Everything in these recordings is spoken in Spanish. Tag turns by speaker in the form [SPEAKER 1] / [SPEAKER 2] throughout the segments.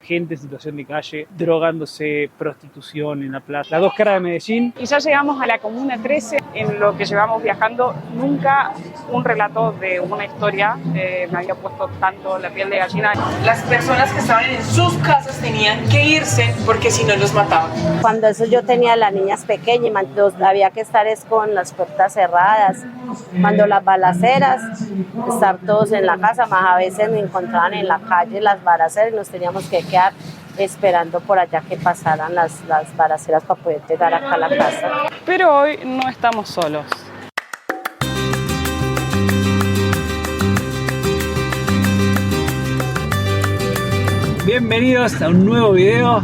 [SPEAKER 1] gente en situación de calle, drogándose, prostitución en la plaza. Las dos caras de Medellín.
[SPEAKER 2] Y ya llegamos a la Comuna 13. En lo que llevamos viajando, nunca un relato de una historia me había puesto tanto la piel de gallina.
[SPEAKER 3] Las personas que estaban en sus casas tenían que irse porque si no los mataban.
[SPEAKER 4] Cuando eso yo tenía las niñas pequeñas, había que estar con las puertas cerradas. Cuando las balaceras, estar todos en la casa, más a veces me encontraban en la calle las balaceras y nos teníamos que quedar esperando por allá que pasaran las balaceras para poder llegar acá a la casa.
[SPEAKER 2] Pero hoy no estamos solos.
[SPEAKER 1] Bienvenidos a un nuevo video.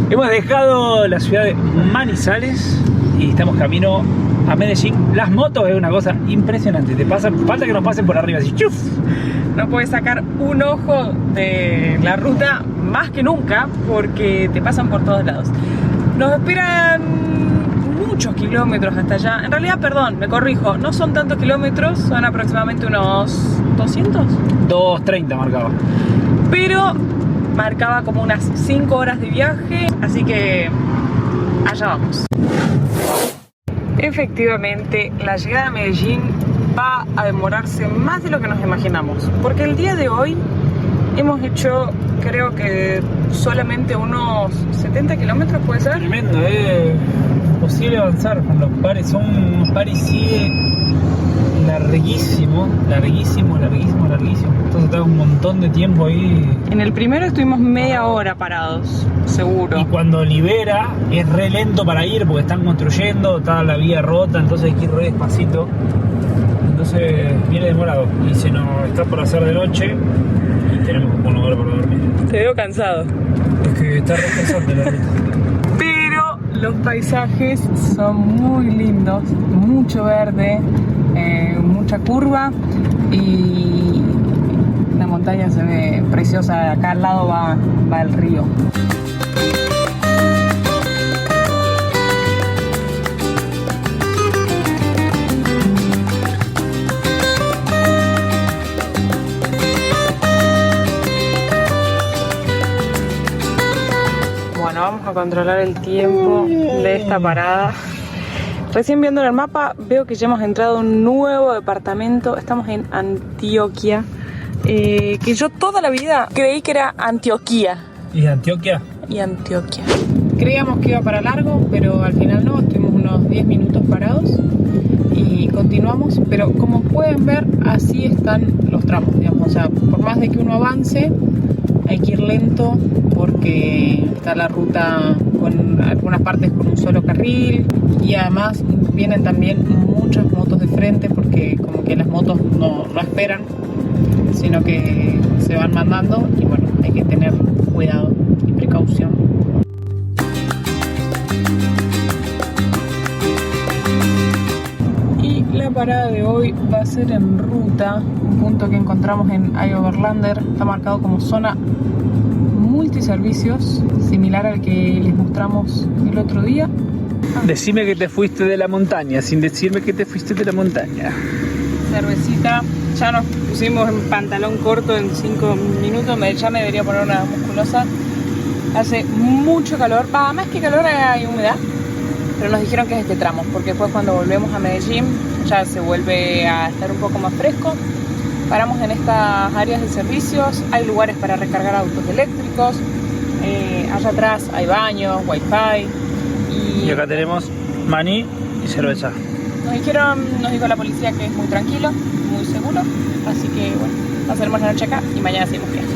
[SPEAKER 1] Hemos dejado la ciudad de Manizales y estamos camino a Medellín. Las motos es una cosa impresionante. Falta que nos pasen por arriba así. ¡Chuf!
[SPEAKER 3] No puedes sacar un ojo de la ruta más que nunca porque te pasan por todos lados. Nos esperan muchos kilómetros hasta allá. En realidad, perdón, me corrijo, no son tantos kilómetros, son aproximadamente unos 200.
[SPEAKER 1] 2:30 marcaba.
[SPEAKER 3] Pero marcaba como unas 5 horas de viaje, así que allá vamos. Efectivamente, la llegada a Medellín va a demorarse más de lo que nos imaginamos, porque el día de hoy hemos hecho, creo que solamente unos 70 kilómetros, ¿puede ser?
[SPEAKER 1] Tremendo, posible avanzar con los pares. Son unos pares sigue larguísimo. Entonces está un montón de tiempo ahí.
[SPEAKER 3] En el primero estuvimos media hora parados, seguro.
[SPEAKER 1] Y cuando libera es re lento para ir porque están construyendo, está la vía rota, entonces hay que ir re despacito. Entonces viene demorado y se nos está por hacer de noche y tenemos un lugar para dormir.
[SPEAKER 3] Te veo cansado.
[SPEAKER 1] Es que está re estresante la ruta.
[SPEAKER 3] Pero los paisajes son muy lindos, mucho verde, mucha curva y la montaña se ve preciosa. Acá al lado va el río. Bueno, vamos a controlar el tiempo de esta parada. Recién viendo en el mapa veo que ya hemos entrado a un nuevo departamento. Estamos en Antioquia, que yo toda la vida creí que era Antioquia.
[SPEAKER 1] ¿Y Antioquia?
[SPEAKER 3] Y Antioquia. Creíamos que iba para largo, pero al final no. Estuvimos unos 10 minutos parados y continuamos. Pero como pueden ver, así están los tramos, digamos. O sea, por más de que uno avance, hay que ir lento porque está la ruta con algunas partes con un solo carril y además vienen también muchas motos de frente porque como que las motos no esperan, sino que se van mandando y bueno, hay que tener cuidado y precaución. Y la parada de hoy va a ser en ruta, un punto que encontramos en Overlander, está marcado como zona multiservicios, similar al que les mostramos el otro día.
[SPEAKER 1] Decime que te fuiste de la montaña, sin decirme que te fuiste de la montaña.
[SPEAKER 3] Cervecita, ya nos pusimos en pantalón corto en 5 minutos, ya me debería poner una musculosa. Hace mucho calor, más que calor hay humedad, pero nos dijeron que es este tramo, porque después cuando volvemos a Medellín ya se vuelve a estar un poco más fresco. Paramos en estas áreas de servicios, hay lugares para recargar autos eléctricos, allá atrás hay baños, wifi
[SPEAKER 1] y acá tenemos maní y cerveza.
[SPEAKER 3] Nos dijo la policía que es muy tranquilo, muy seguro, así que bueno, pasaremos la noche acá y mañana seguimos viaje.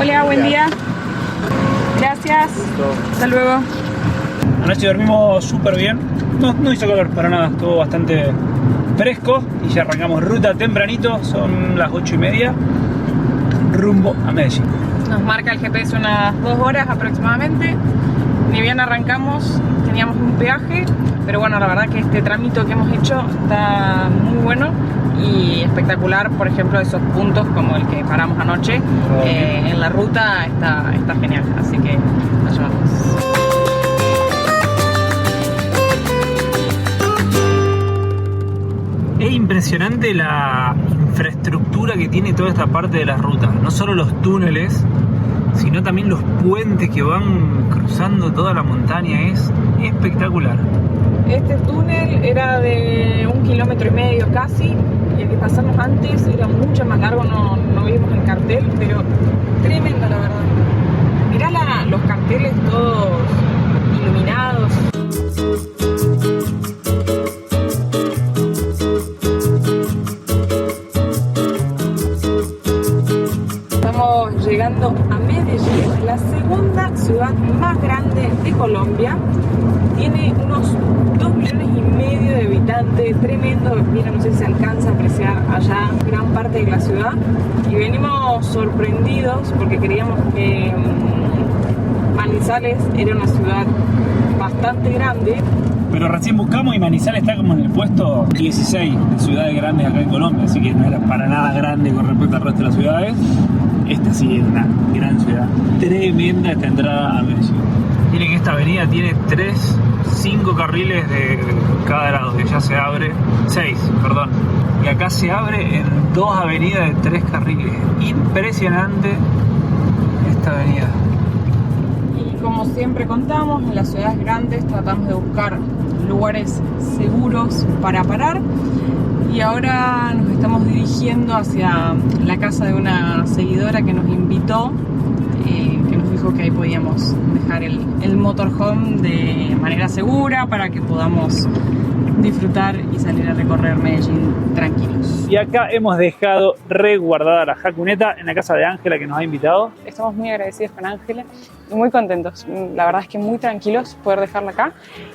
[SPEAKER 3] Hola, buen día. Gracias. Hasta luego.
[SPEAKER 1] Anoche dormimos súper bien, no hizo calor para nada, estuvo bastante fresco y ya arrancamos ruta tempranito, son las 8:30, rumbo a Medellín.
[SPEAKER 3] Nos marca el GPS unas 2 horas aproximadamente, ni bien arrancamos teníamos un peaje, pero bueno, la verdad que este trámite que hemos hecho está muy bueno y espectacular. Por ejemplo, esos puntos como el que paramos anoche en la ruta está genial, así que nos llevamos.
[SPEAKER 1] Es impresionante la infraestructura que tiene toda esta parte de la ruta. No solo los túneles, sino también los puentes que van cruzando toda la montaña. Es espectacular.
[SPEAKER 3] Este túnel era de 1,5 kilómetros casi, y el que pasamos antes era mucho más largo, no vimos el cartel, pero tremendo la verdad. Mirá los carteles todos iluminados. Estamos llegando a Medellín, la segunda ciudad más grande de Colombia. Tiene unos 2,5 millones de habitantes, tremendo. Mira, no sé si se alcanza a apreciar allá gran parte de la ciudad. Y venimos sorprendidos porque creíamos que Manizales era una ciudad bastante grande.
[SPEAKER 1] Pero recién buscamos y Manizales está como en el puesto 16 de ciudades grandes acá en Colombia, así que no era para nada grande con respecto al resto de las ciudades. Esta sí es una gran ciudad. Tremenda esta entrada a Medellín. Miren que esta avenida tiene 5 carriles de cada lado, que ya se abre, 6, perdón. Y acá se abre en 2 avenidas de 3 carriles. Impresionante esta avenida.
[SPEAKER 3] Y como siempre contamos, en las ciudades grandes tratamos de buscar lugares seguros para parar. Y ahora nos estamos dirigiendo hacia la casa de una seguidora que nos invitó, que nos dijo que ahí podíamos dejar el motorhome de manera segura para que podamos disfrutar y salir a recorrer Medellín tranquilos.
[SPEAKER 1] Y acá hemos dejado resguardada la jacuneta en la casa de Ángela que nos ha invitado.
[SPEAKER 2] Estamos muy agradecidos con Ángela y muy contentos. La verdad es que muy tranquilos poder dejarla acá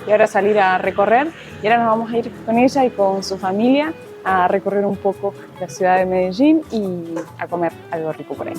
[SPEAKER 2] y ahora salir a recorrer. Y ahora nos vamos a ir con ella y con su familia a recorrer un poco la ciudad de Medellín y a comer algo rico por ahí.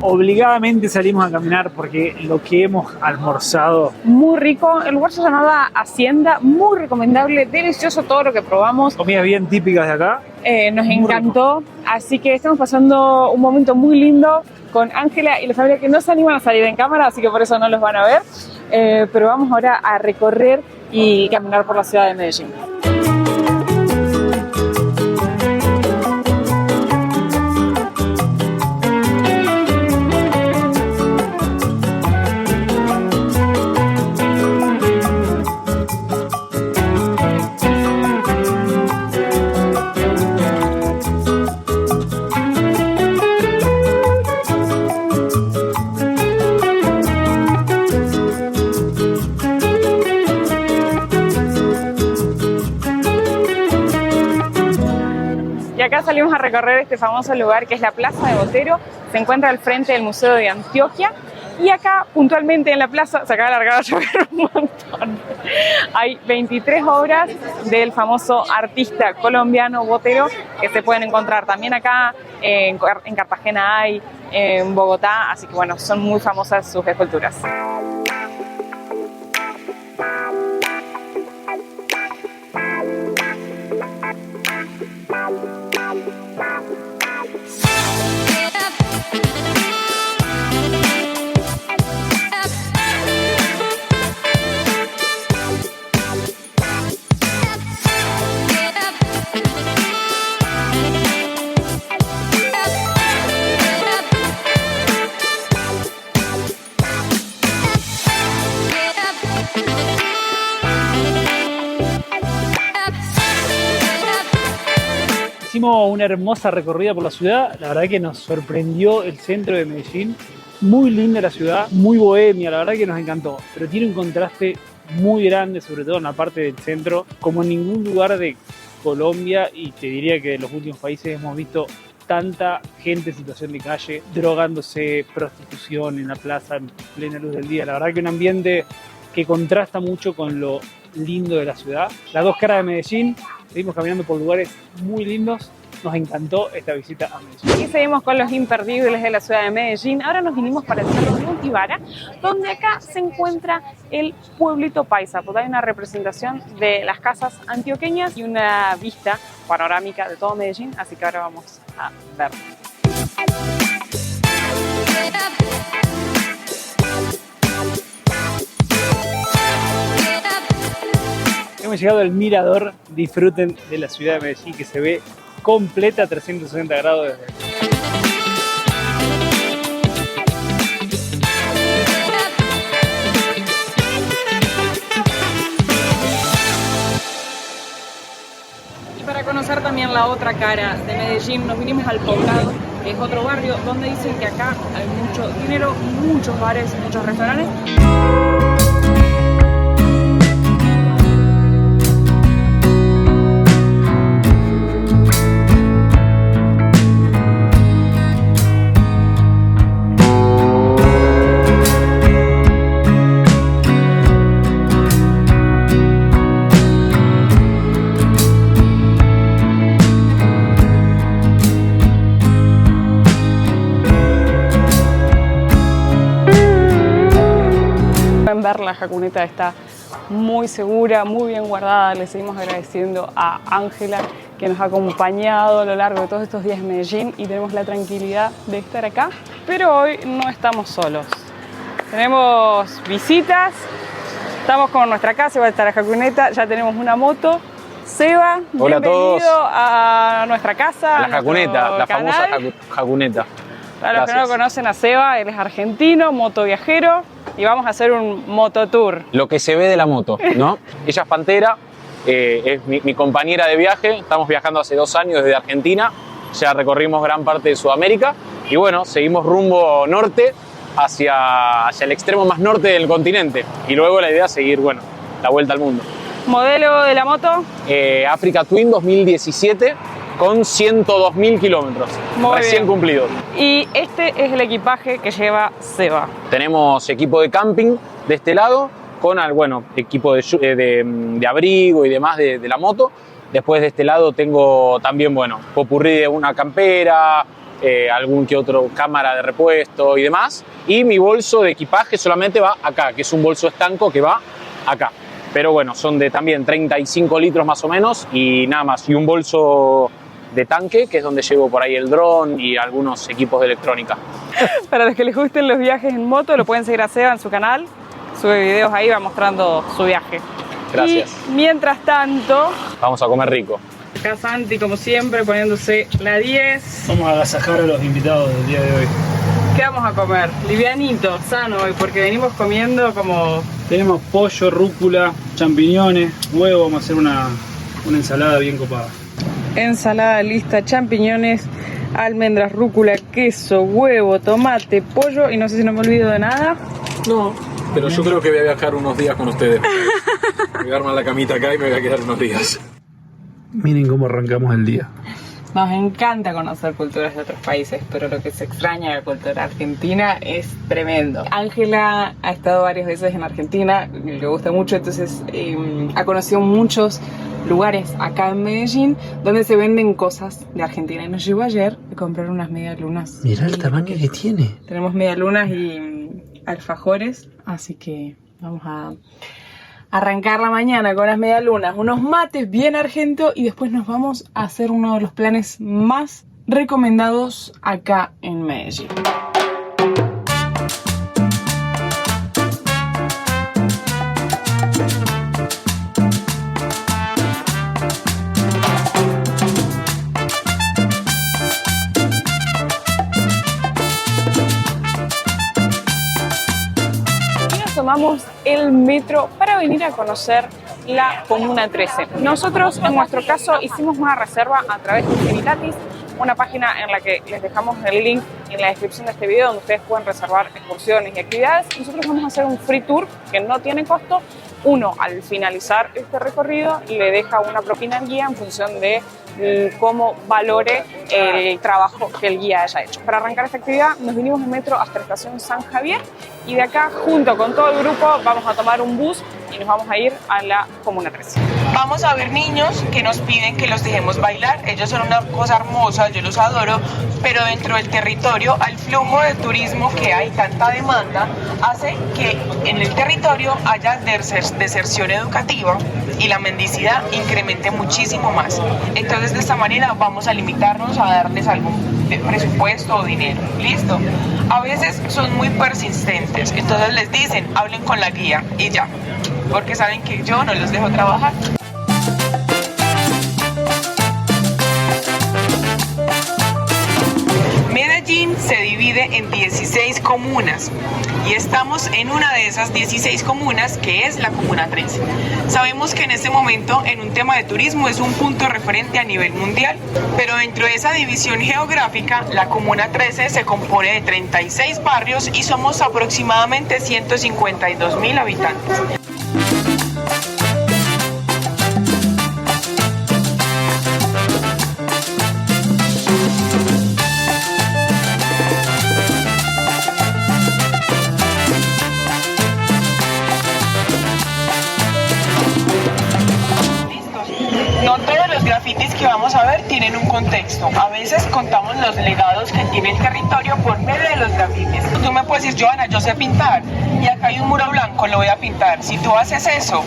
[SPEAKER 1] Obligadamente salimos a caminar porque lo que hemos almorzado...
[SPEAKER 2] Muy rico, el lugar se llamaba Hacienda, muy recomendable, delicioso todo lo que probamos.
[SPEAKER 1] Comidas bien típicas de acá.
[SPEAKER 2] Nos
[SPEAKER 1] Muy
[SPEAKER 2] encantó, así que estamos pasando un momento muy lindo con Ángela y la familia que no se animan a salir en cámara, así que por eso no los van a ver. Pero vamos ahora a recorrer y caminar por la ciudad de Medellín. Y acá salimos a recorrer este famoso lugar que es la Plaza de Botero. Se encuentra al frente del Museo de Antioquia. Y acá, puntualmente en la plaza, se acaba de largar a llover un montón. Hay 23 obras del famoso artista colombiano Botero que se pueden encontrar también acá, en Cartagena hay, en Bogotá. Así que bueno, son muy famosas sus esculturas.
[SPEAKER 1] Hicimos una hermosa recorrida por la ciudad, la verdad que nos sorprendió el centro de Medellín, muy linda la ciudad, muy bohemia, la verdad que nos encantó, pero tiene un contraste muy grande, sobre todo en la parte del centro, como en ningún lugar de Colombia, y te diría que de los últimos países hemos visto tanta gente en situación de calle, drogándose, prostitución en la plaza en plena luz del día, la verdad que un ambiente que contrasta mucho con lo lindo de la ciudad. Las dos caras de Medellín, seguimos caminando por lugares muy lindos nos encantó esta visita a Medellín.
[SPEAKER 2] Y seguimos con los imperdibles de la ciudad de Medellín. Ahora nos vinimos para el Cerro Montivara, donde acá se encuentra el pueblito paisa, porque hay una representación de las casas antioqueñas y una vista panorámica de todo Medellín, así que ahora vamos a ver.
[SPEAKER 1] Hemos llegado al mirador. Disfruten de la ciudad de Medellín, que se ve completa a 360 grados desde aquí.
[SPEAKER 2] Y para conocer también la otra cara de Medellín, nos vinimos al Poblado, que es otro barrio donde dicen que acá hay mucho dinero, muchos bares, muchos restaurantes. La jacuneta está muy segura, muy bien guardada. Le seguimos agradeciendo a Ángela, que nos ha acompañado a lo largo de todos estos días en Medellín, y tenemos la tranquilidad de estar acá. Pero hoy no estamos solos. Tenemos visitas, estamos con nuestra casa, va a estar la jacuneta, ya tenemos una moto. Seba,
[SPEAKER 5] hola
[SPEAKER 2] bienvenido
[SPEAKER 5] a todos
[SPEAKER 2] a nuestra casa.
[SPEAKER 5] La jacuneta, la famosa jacuneta.
[SPEAKER 2] Para los que no lo conocen a Seba, él es argentino, motoviajero, y vamos a hacer un mototour.
[SPEAKER 5] Lo que se ve de la moto, ¿no? Ella es Pantera, es mi compañera de viaje. Estamos viajando hace 2 años desde Argentina. Ya recorrimos gran parte de Sudamérica y bueno, seguimos rumbo norte hacia el extremo más norte del continente. Y luego la idea es seguir, bueno, la vuelta al mundo.
[SPEAKER 2] ¿Modelo de la moto?
[SPEAKER 5] Africa Twin 2017 con 102.000 kilómetros, recién cumplidos.
[SPEAKER 2] Y este es el equipaje que lleva Seba.
[SPEAKER 5] Tenemos equipo de camping de este lado, con bueno, equipo de abrigo y demás de la moto. Después de este lado tengo también, bueno, popurrí de una campera, algún que otro cámara de repuesto y demás. Y mi bolso de equipaje solamente va acá, que es un bolso estanco que va acá. Pero bueno, son de también 35 litros más o menos y nada más. Y un bolso de tanque, que es donde llevo por ahí el dron y algunos equipos de electrónica.
[SPEAKER 2] Para los que les gusten los viajes en moto, lo pueden seguir a Seba en su canal. Sube videos ahí, va mostrando su viaje.
[SPEAKER 5] Gracias.
[SPEAKER 2] Y mientras tanto,
[SPEAKER 5] vamos a comer rico.
[SPEAKER 2] acá Santi, como siempre, poniéndose la 10.
[SPEAKER 1] Vamos a agasajar a los invitados del día de hoy.
[SPEAKER 2] ¿Qué vamos a comer? Livianito, sano hoy, porque venimos comiendo como...
[SPEAKER 1] Tenemos pollo, rúcula, champiñones, huevo. Vamos a hacer una ensalada bien copada.
[SPEAKER 2] Ensalada lista, champiñones, almendras, rúcula, queso, huevo, tomate, pollo y no sé si no me olvido de nada.
[SPEAKER 6] No, pero yo creo que voy a viajar unos días con ustedes. Voy a armar la camita acá y me voy a quedar unos días.
[SPEAKER 1] Miren cómo arrancamos el día.
[SPEAKER 2] Nos encanta conocer culturas de otros países, pero lo que se extraña de la cultura argentina es tremendo. Ángela ha estado varias veces en Argentina, le gusta mucho, entonces ha conocido muchos lugares acá en Medellín donde se venden cosas de Argentina. Y nos llevó ayer a comprar unas medialunas.
[SPEAKER 1] Mirá el tamaño que tiene.
[SPEAKER 2] Tenemos medialunas y alfajores, así que vamos a arrancar la mañana con las medialunas, unos mates bien argento y después nos vamos a hacer uno de los planes más recomendados acá en Medellín. Tomamos el metro para venir a conocer la Comuna 13. Nosotros, en nuestro caso, hicimos una reserva a través de Infinitatis, una página en la que les dejamos el link en la descripción de este video, donde ustedes pueden reservar excursiones y actividades. Nosotros vamos a hacer un free tour que no tiene costo. Uno, al finalizar este recorrido, le deja una propina al guía en función de cómo valore el trabajo que el guía haya hecho. Para arrancar esta actividad nos vinimos en metro hasta la estación San Javier y de acá, junto con todo el grupo, vamos a tomar un bus y nos vamos a ir a la Comuna 13.
[SPEAKER 7] Vamos a ver niños que nos piden que los dejemos bailar. Ellos son una cosa hermosa, yo los adoro, pero dentro del territorio, al flujo de turismo que hay, tanta demanda, hace que en el territorio haya deserción educativa y la mendicidad incremente muchísimo más. Entonces, de esta manera vamos a limitarnos a darles algún presupuesto o dinero. ¿Listo? A veces son muy persistentes, entonces les dicen, hablen con la guía y ya, porque saben que yo no los dejo trabajar. Medellín se divide en 16 comunas y estamos en una de esas 16 comunas, que es la Comuna 13. Sabemos que en este momento en un tema de turismo es un punto referente a nivel mundial, pero dentro de esa división geográfica, la Comuna 13 se compone de 36 barrios y somos aproximadamente 152.000 habitantes. No todos los grafitis que vamos a ver tienen un contexto. A veces contamos los legados que tiene el territorio por medio de los grafitis. Tú me puedes decir, Joana, yo sé pintar y acá hay un muro blanco, lo voy a pintar. Si tú haces eso,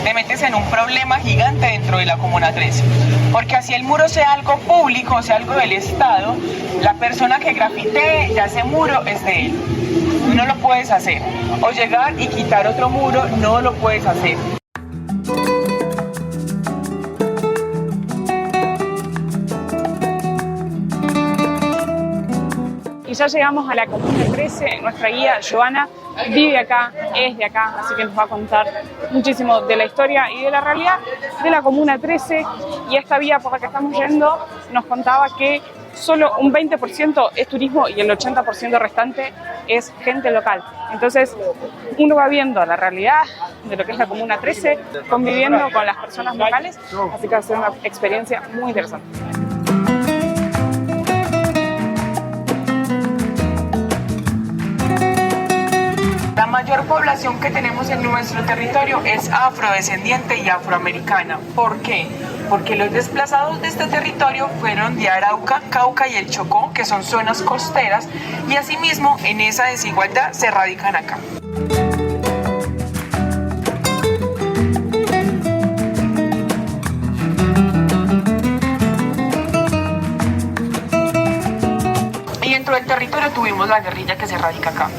[SPEAKER 7] te metes en un problema gigante dentro de la Comuna 13. Porque así el muro sea algo público, sea algo del Estado, la persona que grafitee ya ese muro es de él. No lo puedes hacer. O llegar y quitar otro muro, no lo puedes hacer.
[SPEAKER 2] Y ya llegamos a la Comuna 13, nuestra guía Joana vive acá, es de acá, así que nos va a contar muchísimo de la historia y de la realidad de la Comuna 13. Y esta vía por la que estamos yendo nos contaba que solo un 20% es turismo y el 80% restante es gente local. Entonces uno va viendo la realidad de lo que es la Comuna 13, conviviendo con las personas locales, así que va a ser una experiencia muy interesante.
[SPEAKER 7] La mayor población que tenemos en nuestro territorio es afrodescendiente y afroamericana. ¿Por qué? Porque los desplazados de este territorio fueron de Arauca, Cauca y el Chocó, que son zonas costeras, y asimismo en esa desigualdad se radican acá. Y dentro del territorio tuvimos la guerrilla que se radica acá.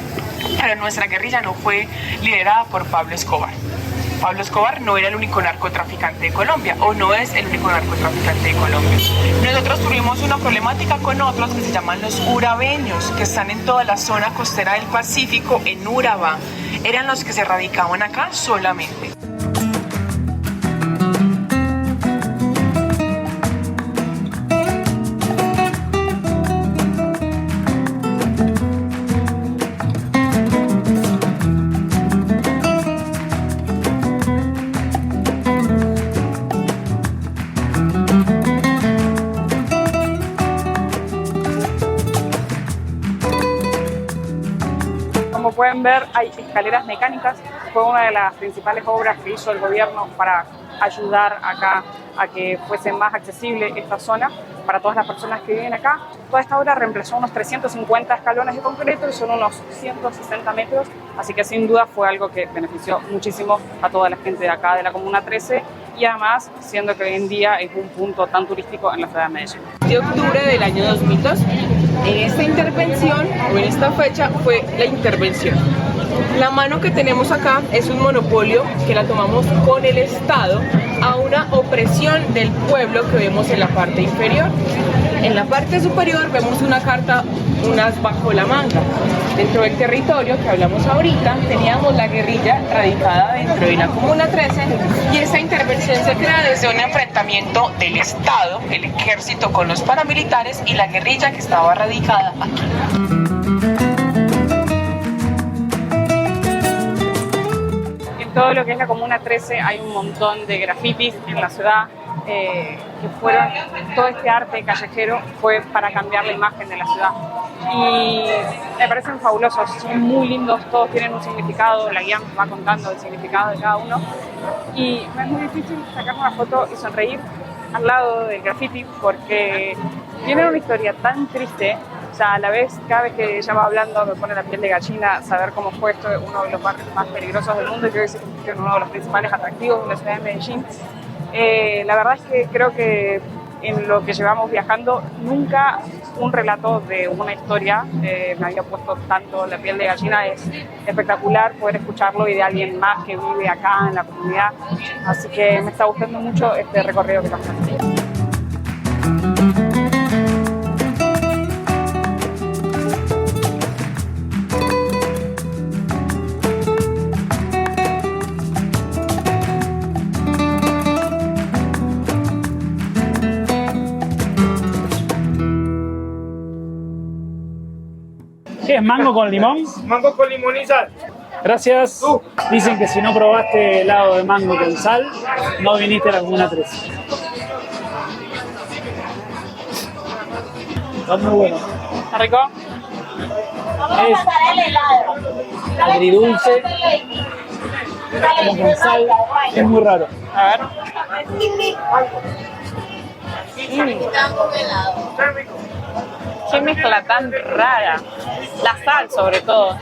[SPEAKER 7] Pero nuestra guerrilla no fue liderada por Pablo Escobar. Pablo Escobar no era el único narcotraficante de Colombia, o no es el único narcotraficante de Colombia. Nosotros tuvimos una problemática con otros que se llaman los urabeños, que están en toda la zona costera del Pacífico, en Urabá. Eran los que se radicaban acá solamente.
[SPEAKER 2] Como pueden ver, hay escaleras mecánicas. Fue una de las principales obras que hizo el gobierno para ayudar acá a que fuese más accesible esta zona para todas las personas que viven acá. Toda esta obra reemplazó unos 350 escalones de concreto y son unos 160 metros, así que sin duda fue algo que benefició muchísimo a toda la gente de acá de la Comuna 13 y además siendo que hoy en día es un punto tan turístico en la ciudad de Medellín.
[SPEAKER 7] De octubre del año 2002, en esta intervención o en esta fecha fue la intervención. La mano que tenemos acá es un monopolio que la tomamos con el Estado a una opresión del pueblo que vemos en la parte inferior. En la parte superior vemos una carta, unas bajo la manga. Dentro del territorio que hablamos ahorita teníamos la guerrilla radicada dentro de la Comuna 13 y esta intervención se crea desde un enfrentamiento del Estado, el ejército con los paramilitares y la guerrilla que estaba radicada aquí.
[SPEAKER 2] Todo lo que es la Comuna 13 hay un montón de grafitis en la ciudad que fueron, todo este arte callejero fue para cambiar la imagen de la ciudad. y me parecen fabulosos, son muy lindos, todos tienen un significado, la guía nos va contando el significado de cada uno y me es muy difícil sacar una foto y sonreír al lado del graffiti porque tienen una historia tan triste. O sea, a la vez, cada vez que ella va hablando me pone la piel de gallina saber cómo fue esto, uno de los barrios más peligrosos del mundo y creo que es uno de los principales atractivos de la ciudad de Medellín. La verdad es que creo que en lo que llevamos viajando nunca un relato de una historia me había puesto tanto la piel de gallina. Es espectacular poder escucharlo y de alguien más que vive acá en la comunidad, así que me está gustando mucho este recorrido que estamos haciendo.
[SPEAKER 1] ¿Qué es mango con limón?
[SPEAKER 8] Mango con limón y sal.
[SPEAKER 1] Gracias. Dicen que si no probaste helado de mango con sal, no viniste a la Comuna 13. Está muy bueno.
[SPEAKER 2] ¿Está rico?
[SPEAKER 1] Es agridulce, como con sal, es muy raro.
[SPEAKER 2] A ver. Qué mezcla tan rara. La sal, sobre todo.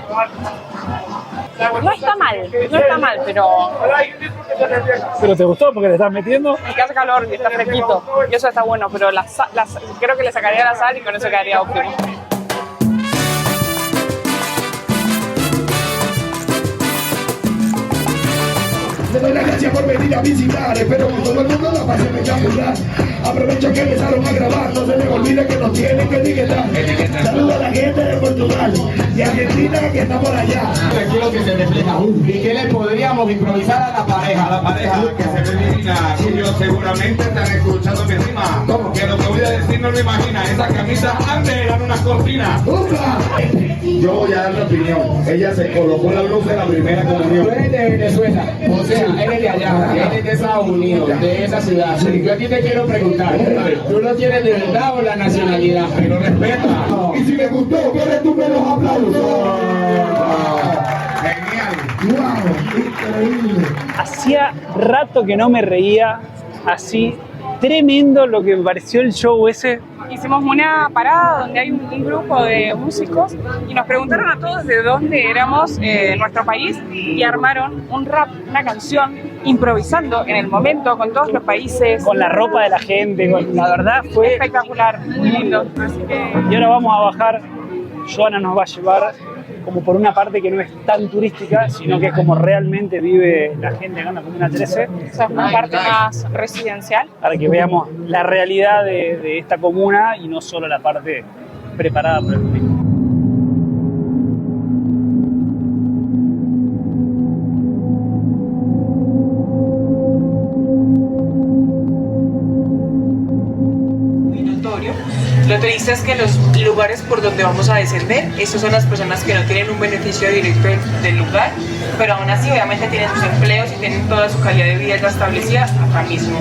[SPEAKER 2] No está mal, pero
[SPEAKER 1] ¿Pero te gustó porque le estás metiendo?
[SPEAKER 2] es que hace calor y está fresquito. Y eso está bueno, pero creo que le sacaría la sal y con eso quedaría óptimo.
[SPEAKER 9] Le doy las gracias por venir a visitar, espero que todo el mundo la pase espectacular. Aprovecho que empezaron a grabar, no se les olvide que nos tienen que etiquetar. Saludos a la gente de Portugal y Argentina que está por allá.
[SPEAKER 10] Tranquilo que se refleja. ¿Y qué le podríamos improvisar a la pareja? A la pareja que se ve divina, que ellos seguramente están escuchando mi rima. ¿Cómo? Que lo que voy a decir no lo imagina. Esa camisa antes eran unas cortinas.
[SPEAKER 9] Yo voy a dar mi opinión. Ella se colocó la blusa en la primera comunión.
[SPEAKER 10] Tú eres de Venezuela, o sea, eres de allá, eres de Estados Unidos, de esa ciudad. Yo a ti te quiero preguntar, ¿tú no tienes de verdad o la nacionalidad? Pero respeta.
[SPEAKER 9] Y si me gustó, ¿quieres tú me los aplausos?
[SPEAKER 10] Genial.
[SPEAKER 9] ¡Wow! Increíble.
[SPEAKER 1] Hacía rato que no me reía así. Tremendo lo que me pareció el show ese.
[SPEAKER 2] Hicimos una parada donde hay un grupo de músicos y nos preguntaron a todos de dónde éramos en nuestro país y armaron un rap, una canción, improvisando en el momento con todos los países.
[SPEAKER 1] Con la ropa de la gente, la verdad fue
[SPEAKER 2] espectacular, muy lindo. Así que...
[SPEAKER 1] Y ahora vamos a bajar. Joana nos va a llevar como por una parte que no es tan turística, sino que es como realmente vive la gente acá en la Comuna 13.
[SPEAKER 2] O sea, es una parte más residencial.
[SPEAKER 1] Para que veamos la realidad de esta comuna y no solo la parte preparada por el turismo.
[SPEAKER 7] Lo triste es que los lugares por donde vamos a descender, estos son las personas que no tienen un beneficio directo del lugar, pero aún así obviamente tienen sus empleos y tienen toda su calidad de vida ya establecida acá mismo.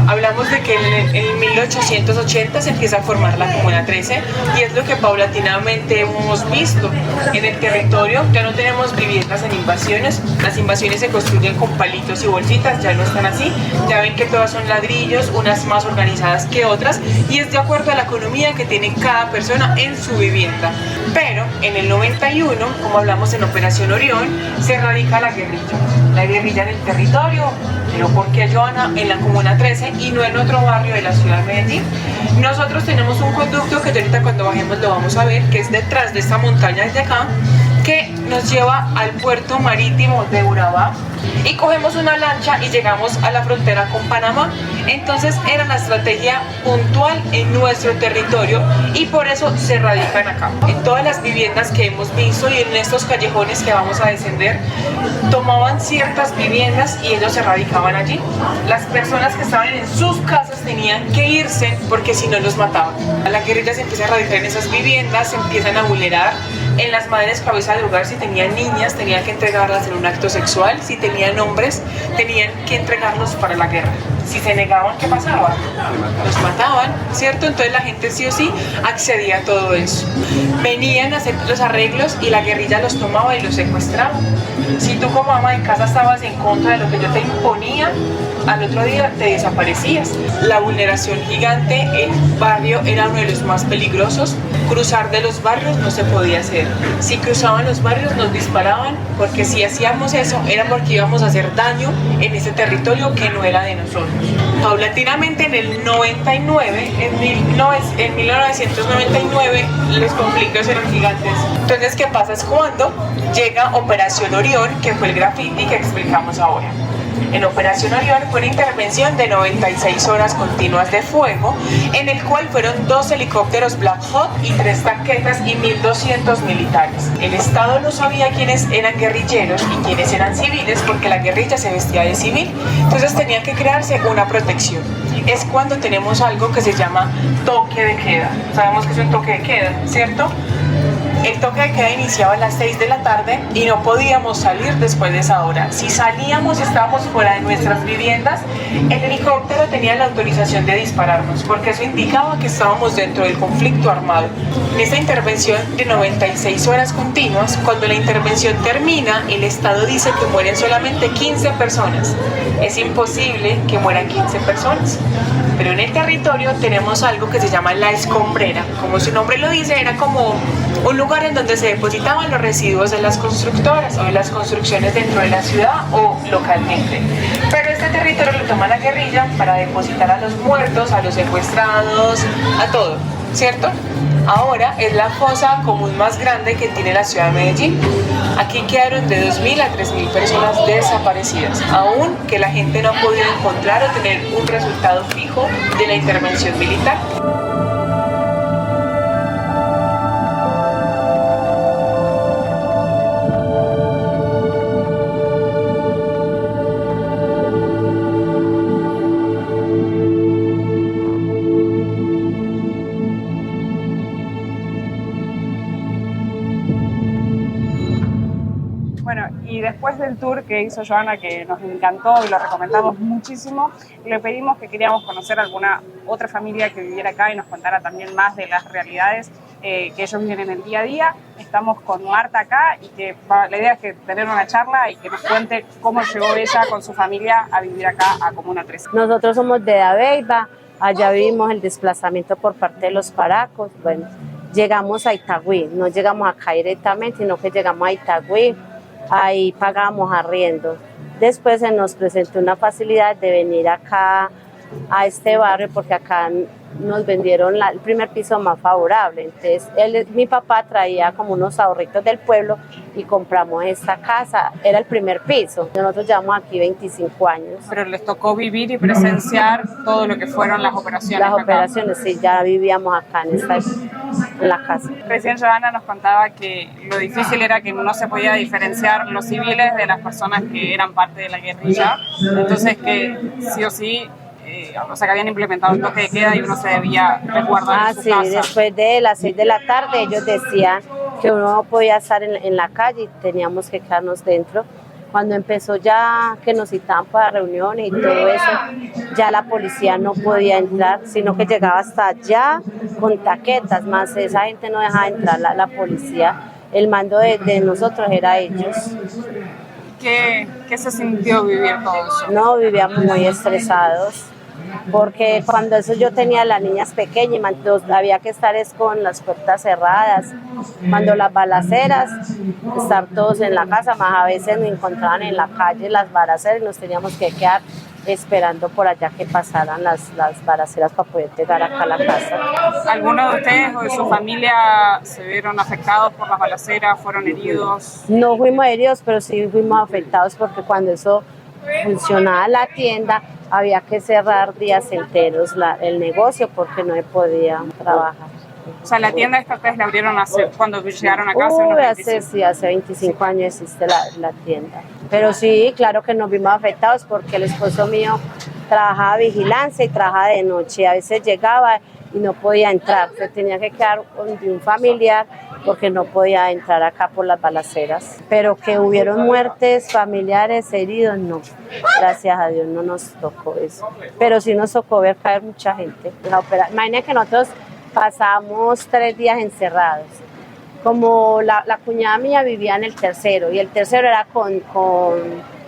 [SPEAKER 7] Hablamos de que en 1880 se empieza a formar la Comuna 13 y es lo que paulatinamente hemos visto en el territorio. Ya no tenemos viviendas en invasiones, las invasiones se construyen con palitos y bolsitas, ya no están así, ya ven que todas son ladrillos, unas más organizadas que otras y es de acuerdo a la economía que tiene cada persona en su vivienda. Pero en el 91, como hablamos en Operación Orión, se radica la guerrilla en el territorio, pero porque Joana en la Comuna 13 y no en otro barrio de la ciudad de Medellín. Nosotros tenemos un conducto que ahorita cuando bajemos lo vamos a ver, que es detrás de esta montaña de acá, que nos lleva al puerto marítimo de Urabá y cogemos una lancha y llegamos a la frontera con Panamá. Entonces era la estrategia puntual en nuestro territorio y por eso se radican acá. En todas las viviendas que hemos visto y en estos callejones que vamos a descender, tomaban ciertas viviendas y ellos se radicaban allí. Las personas que estaban en sus casas tenían que irse porque si no los mataban. La guerrilla se empieza a radicar en esas viviendas, se empiezan a vulnerar En las madres cabeza de hogar, si tenían niñas, tenían que entregarlas en un acto sexual. Si tenían hombres, tenían que entregarlos para la guerra. Si se negaban, ¿qué pasaba? Los mataban, ¿cierto? Entonces la gente sí o sí accedía a todo eso. Venían a hacer los arreglos y la guerrilla los tomaba y los secuestraba. Si tú como ama de casa estabas en contra de lo que yo te imponía, al otro día te desaparecías. La vulneración gigante, el barrio era uno de los más peligrosos. Cruzar de los barrios no se podía hacer. Si cruzaban los barrios nos disparaban, porque si hacíamos eso era porque íbamos a hacer daño en ese territorio que no era de nosotros. Paulatinamente en el 99, en 1999, los conflictos eran gigantes. Entonces, ¿qué pasa? Es cuando llega Operación Orión, que fue el graffiti que explicamos ahora. En Operación Orión fue una intervención de 96 horas continuas de fuego, en el cual fueron 2 helicópteros Black Hawk y 3 tanquetas y 1.200 militares. El Estado no sabía quiénes eran guerrilleros y quiénes eran civiles, porque la guerrilla se vestía de civil, entonces tenía que crearse una protección. Es cuando tenemos algo que se llama toque de queda. Sabemos que es un toque de queda, ¿cierto? El toque de queda iniciaba a las 6 de la tarde y no podíamos salir después de esa hora. Si salíamos, estábamos fuera de nuestras viviendas, el helicóptero tenía la autorización de dispararnos, porque eso indicaba que estábamos dentro del conflicto armado. En esta intervención de 96 horas continuas, cuando la intervención termina, el Estado dice que mueren solamente 15 personas. Es imposible que mueran 15 personas. Pero en el territorio tenemos algo que se llama la escombrera. Como su nombre lo dice, era como un lugar en donde se depositaban los residuos de las constructoras o de las construcciones dentro de la ciudad o localmente. Pero este territorio lo toma la guerrilla para depositar a los muertos, a los secuestrados, a todo, ¿cierto? Ahora es la fosa común más grande que tiene la ciudad de Medellín. Aquí quedaron de 2.000 a 3.000 personas desaparecidas, aún que la gente no ha podido encontrar o tener un resultado fijo de la intervención militar.
[SPEAKER 2] Y después del tour que hizo Joana, que nos encantó y lo recomendamos muchísimo, le pedimos que queríamos conocer alguna otra familia que viviera acá y nos contara también más de las realidades que ellos viven en el día a día. Estamos con Marta acá y que la idea es que tener una charla y que nos cuente cómo llegó ella con su familia a vivir acá a Comuna 13.
[SPEAKER 4] Nosotros somos de Dabeiba, allá vivimos el desplazamiento por parte de los paracos. Bueno, llegamos a Itagüí, no llegamos acá directamente, sino que llegamos a Itagüí. Ahí pagamos arriendo. Después se nos presentó una facilidad de venir acá a este barrio porque acá nos vendieron el primer piso más favorable. Entonces mi papá traía como unos ahorritos del pueblo y compramos esta casa. Era el primer piso. Nosotros llevamos aquí 25 años.
[SPEAKER 2] Pero les tocó vivir y presenciar todo lo que fueron las operaciones.
[SPEAKER 4] Las operaciones, sí, ya vivíamos acá en la casa.
[SPEAKER 2] Recién Joana nos contaba que lo difícil era que no se podía diferenciar los civiles de las personas que eran parte de la guerrilla. Entonces que sí o sí, o sea, que habían implementado un toque de queda y uno se debía resguardar en su casa.
[SPEAKER 4] Después de las 6 de la tarde ellos decían que uno no podía estar en la calle y teníamos que quedarnos dentro. Cuando empezó ya que nos citaban para reuniones y todo eso, ya la policía no podía entrar, sino que llegaba hasta allá con taquetas, más esa gente no dejaba entrar la policía. El mando de nosotros era ellos.
[SPEAKER 2] ¿Qué se sintió vivir todo eso?
[SPEAKER 4] No, vivíamos muy estresados, porque cuando eso yo tenía las niñas pequeñas y había que estar con las puertas cerradas, cuando las balaceras, estar todos en la casa, más a veces nos encontraban en la calle las balaceras y nos teníamos que quedar esperando por allá que pasaran las balaceras para poder llegar acá a la casa.
[SPEAKER 2] ¿Alguno de ustedes o de su familia se vieron afectados por las balaceras, fueron heridos?
[SPEAKER 4] No fuimos heridos, pero sí fuimos afectados porque cuando eso funcionaba la tienda, había que cerrar días enteros el negocio porque no se podía trabajar.
[SPEAKER 2] O sea, la tienda esta ustedes la abrieron cuando llegaron a casa.
[SPEAKER 4] Hace 25 años existe la tienda. Pero sí, claro que nos vimos afectados porque el esposo mío trabajaba vigilancia y trabajaba de noche. A veces llegaba y no podía entrar, se tenía que quedar con un familiar porque no podía entrar acá por las balaceras. Pero que hubieron muertes, familiares, heridos, no. Gracias a Dios no nos tocó eso. Pero sí nos tocó ver caer mucha gente. Imagínense que nosotros pasamos 3 días encerrados. Como la cuñada mía vivía en el tercero, y el tercero era con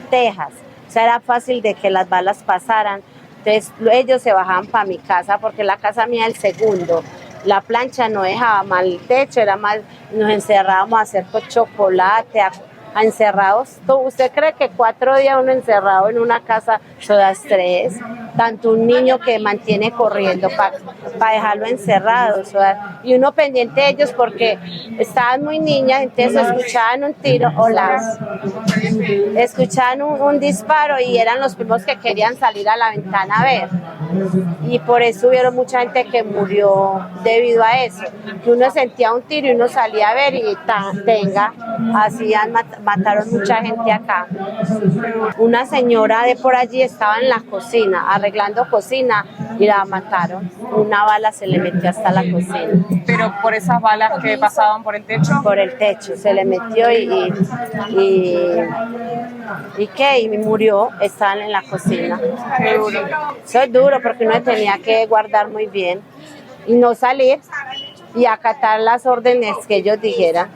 [SPEAKER 4] tejas. O sea, era fácil de que las balas pasaran. Entonces ellos se bajaban para mi casa, porque la casa mía el segundo. La plancha no dejaba mal el techo, era mal, nos encerrábamos a hacer chocolate, a encerrados. ¿Usted cree que 4 días uno encerrado en una casa eso da estrés? Tanto un niño que mantiene corriendo para dejarlo encerrado. Y uno pendiente de ellos porque estaban muy niñas, entonces escuchaban un tiro, escuchaban un disparo y eran los primos que querían salir a la ventana a ver. Y por eso hubieron mucha gente que murió debido a eso. Que uno sentía un tiro y uno salía a ver y mataron mucha gente acá. Una señora de por allí estaba en la cocina, arreglando cocina, y la mataron. Una bala se le metió hasta la cocina.
[SPEAKER 2] Pero por esas balas que pasaban por el techo.
[SPEAKER 4] Por el techo, se le metió y murió, estaban en la cocina.
[SPEAKER 2] Qué duro.
[SPEAKER 4] Eso es duro porque uno tenía que guardar muy bien y no salir y acatar las órdenes que ellos dijeran.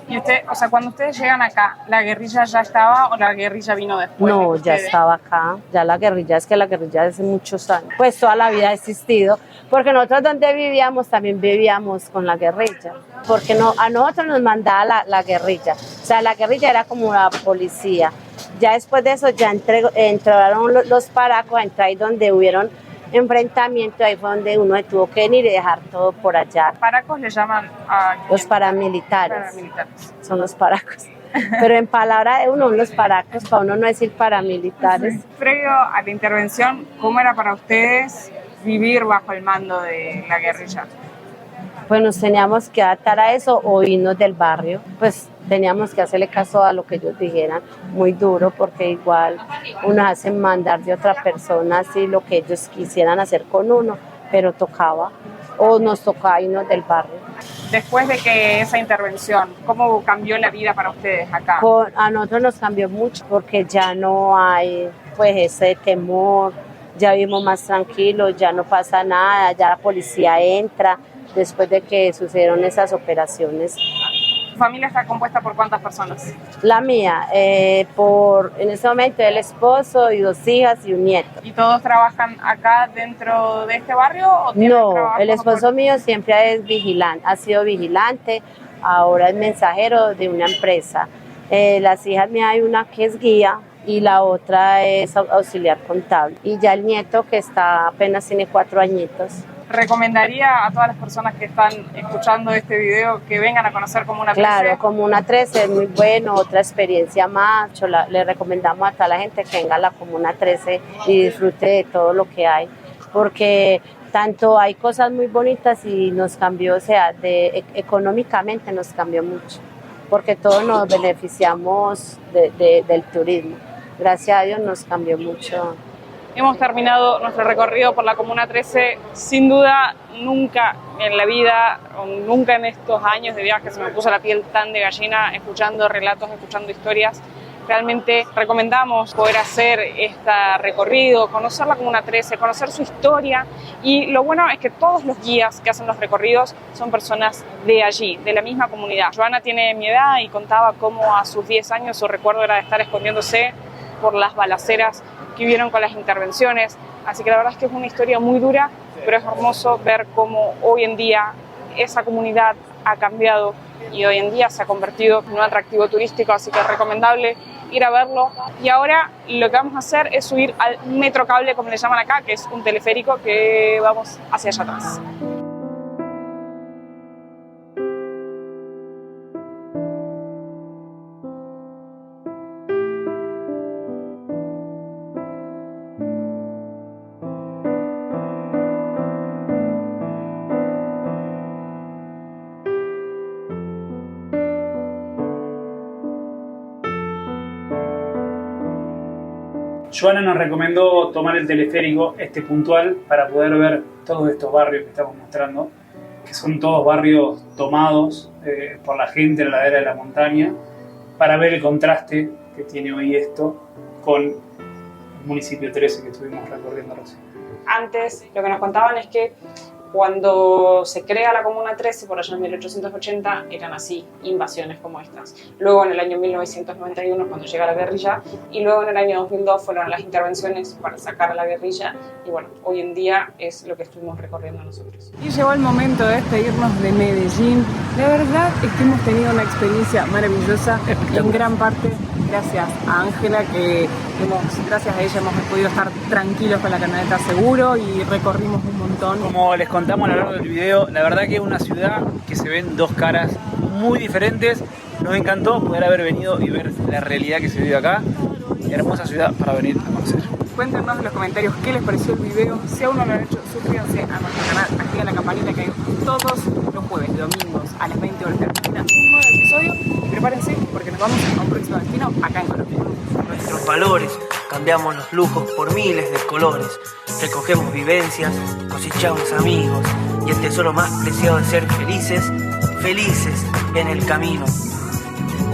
[SPEAKER 2] Y usted, o sea, cuando ustedes llegan acá, ¿la guerrilla ya estaba o la guerrilla vino después?
[SPEAKER 4] No, ya estaba acá. Ya la guerrilla hace muchos años. Pues toda la vida ha existido. Porque nosotros donde vivíamos también vivíamos con la guerrilla. Porque a nosotros nos mandaba la guerrilla. O sea, la guerrilla era como la policía. Ya después de eso ya entraron los paracos, ahí donde hubieron enfrentamiento, ahí fue donde uno tuvo que venir y dejar todo por allá.
[SPEAKER 2] ¿Paracos le llaman a
[SPEAKER 4] los paramilitares? Son los paracos. Pero en palabra de uno, los paracos, para uno no decir paramilitares.
[SPEAKER 2] Previo a la intervención, ¿cómo era para ustedes vivir bajo el mando de la guerrilla?
[SPEAKER 4] Pues nos teníamos que adaptar a eso o irnos del barrio. Pues teníamos que hacerle caso a lo que ellos dijeran, muy duro, porque igual uno hace mandar de otra persona así lo que ellos quisieran hacer con uno, pero tocaba, o nos tocaba irnos del barrio.
[SPEAKER 2] Después de que esa intervención, ¿cómo cambió la vida para ustedes acá?
[SPEAKER 4] A nosotros nos cambió mucho, porque ya no hay pues ese temor, ya vivimos más tranquilos, ya no pasa nada, ya la policía entra después de que sucedieron esas operaciones.
[SPEAKER 2] ¿Tu familia está compuesta por cuántas personas?
[SPEAKER 4] La mía, en ese momento el esposo y 2 hijas y un nieto.
[SPEAKER 2] ¿Y todos trabajan acá dentro de este barrio? ¿O
[SPEAKER 4] no, el esposo mío siempre es vigilante, ha sido vigilante, ahora es mensajero de una empresa. Las hijas mías, hay una que es guía y la otra es auxiliar contable. Y ya el nieto, que apenas tiene 4 añitos.
[SPEAKER 2] ¿Recomendaría a todas las personas que están escuchando este video que vengan a conocer Comuna 13?
[SPEAKER 4] Claro, Comuna 13 es muy bueno, otra experiencia más. Le recomendamos a toda la gente que venga a la Comuna 13 y disfrute de todo lo que hay, porque tanto hay cosas muy bonitas y nos cambió, o sea, económicamente nos cambió mucho, porque todos nos beneficiamos del turismo. Gracias a Dios nos cambió mucho.
[SPEAKER 2] Hemos terminado nuestro recorrido por la Comuna 13. Sin duda, nunca en la vida, nunca en estos años de viaje se me puso la piel tan de gallina escuchando relatos, escuchando historias. Realmente recomendamos poder hacer este recorrido, conocer la Comuna 13, conocer su historia, y lo bueno es que todos los guías que hacen los recorridos son personas de allí, de la misma comunidad. Joana tiene mi edad y contaba cómo a sus 10 años su recuerdo era de estar escondiéndose por las balaceras que vivieron con las intervenciones, así que la verdad es que es una historia muy dura, pero es hermoso ver cómo hoy en día esa comunidad ha cambiado y hoy en día se ha convertido en un atractivo turístico, así que es recomendable ir a verlo. Y ahora lo que vamos a hacer es subir al Metrocable, como le llaman acá, que es un teleférico que vamos hacia allá atrás.
[SPEAKER 1] Joana nos recomendó tomar el teleférico puntual para poder ver todos estos barrios que estamos mostrando. que son todos barrios tomados por la gente en la ladera de la montaña, para ver el contraste que tiene hoy esto con el municipio 13 que estuvimos recorriendo recién.
[SPEAKER 2] Antes, lo que nos contaban es que cuando se crea la Comuna 13, por allá en 1880, eran así, invasiones como estas. Luego en el año 1991 cuando llega la guerrilla, y luego en el año 2002 fueron las intervenciones para sacar a la guerrilla, y bueno, hoy en día es lo que estuvimos recorriendo nosotros.
[SPEAKER 3] Y llegó el momento de despedirnos de Medellín. La verdad es que hemos tenido una experiencia maravillosa, en gran parte gracias a Ángela, que gracias a ella hemos podido estar tranquilos con la camioneta seguro y recorrimos un montón.
[SPEAKER 1] Como les contamos a lo largo del video, la verdad que es una ciudad que se ven dos caras muy diferentes. Nos encantó poder haber venido y ver la realidad que se vive acá. Hermosa ciudad para venir a conocer.
[SPEAKER 3] Cuéntenos en los comentarios qué les pareció el video. Si aún no lo han hecho, suscríbanse a nuestro canal, activen la campanita que hay todos los jueves y domingos a las 20 horas de Argentina un nuevo episodio. Y prepárense porque nos vamos a un próximo destino acá en Colombia.
[SPEAKER 8] Nuestros valores, cambiamos los lujos por miles de colores, recogemos vivencias, cosechamos amigos y el tesoro más preciado es ser felices, felices en el camino.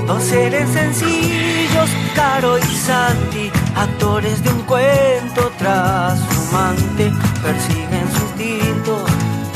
[SPEAKER 8] Dos seres sencillos, Caro y Santi, actores de un cuento trashumante, persiguen sus instintos